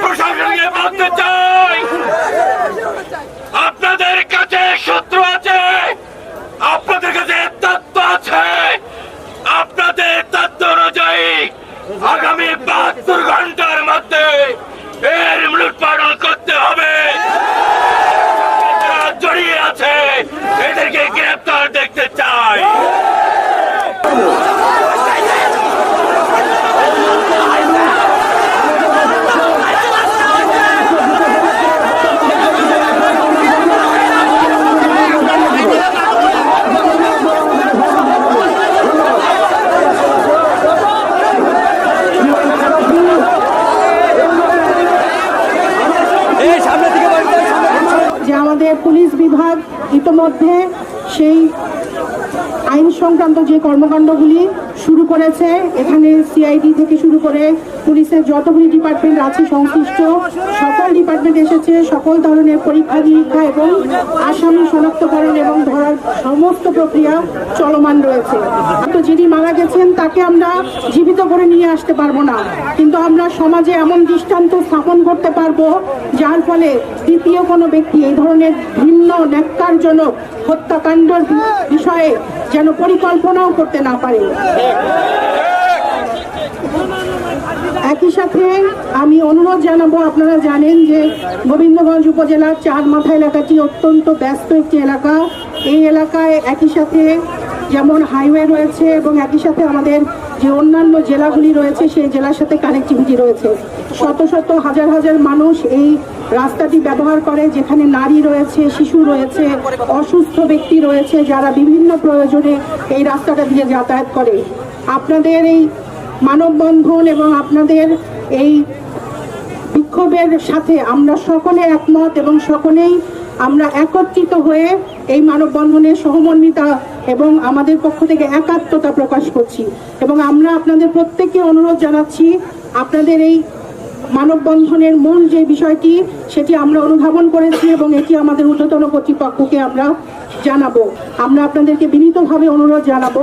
প্রশাসনকে বলতে চাই, আপনাদের কাছে শত্রু আছে, আপনাদের কাছে তথ্য আছে। আপনাদের তথ্য অনুযায়ী আগামী 72 ঘন্টার মধ্যে এর মূলোৎপাটন করতে হবে। যারা জড়িয়ে আছে এদেরকে গ্রেপ্তার দেখতে চাই। যে আমাদের পুলিশ বিভাগ ইতোমধ্যে সেই আইন সংক্রান্ত যে কর্মকাণ্ডগুলি শুরু করেছে, এখানে সিআইডি থেকে শুরু করে পুলিশের যতগুলি ডিপার্টমেন্ট আছে সংশ্লিষ্ট সকল ডিপার্টমেন্ট এসেছে। সকল ধরনের পরীক্ষা নিরীক্ষা এবং আসামি শনাক্তকরণ এবং ধরার সমস্ত প্রক্রিয়া চলমান রয়েছে। তো যিনি মারা গেছেন তাকে আমরা জীবিত করে নিয়ে আসতে পারবো না, কিন্তু আমরা সমাজে এমন দৃষ্টান্ত স্থাপন করতে পারবো যার ফলে দ্বিতীয় কোনো ব্যক্তি এই ধরনের ভিন্ন ন্যাক্কারজনক হত্যাকাণ্ডের বিষয়ে যেন পরিকল্পনাও করতে না পারে। একই সাথে আমি অনুরোধ জানাবো, আপনারা জানেন যে গোবিন্দগঞ্জ উপজেলার চারমাথা এলাকাটি অত্যন্ত ব্যস্ত একটি এলাকা। এই এলাকায় একই সাথে যেমন হাইওয়ে রয়েছে এবং একই সাথে আমাদের যে অন্যান্য জেলাগুলি রয়েছে সেই জেলার সাথে কানেক্টিভিটি রয়েছে। শত শত হাজার হাজার মানুষ এই রাস্তাটি ব্যবহার করে, যেখানে নারী রয়েছে, শিশু রয়েছে, অসুস্থ ব্যক্তি রয়েছে, যারা বিভিন্ন প্রয়োজনে এই রাস্তাটা দিয়ে যাতায়াত করে। আপনাদের এই মানববন্ধন এবং আপনাদের এই বিক্ষোভের সাথে আমরা সকলে একমত এবং সকলেই আমরা একত্রিত হয়ে এই মানববন্ধনের সহমর্মিতা এবং আমাদের পক্ষ থেকে একাত্মতা প্রকাশ করছি। এবং আমরা আপনাদের প্রত্যেককে অনুরোধ জানাচ্ছি, আপনাদের এই মানববন্ধনের মূল যে বিষয়টি সেটি আমরা অনুধাবন করেছি এবং এটি আমাদের ঊর্ধ্বতন কর্তৃপক্ষকে আমরা জানাবো। আমরা আপনাদেরকে বিনীতভাবে অনুরোধ জানাবো।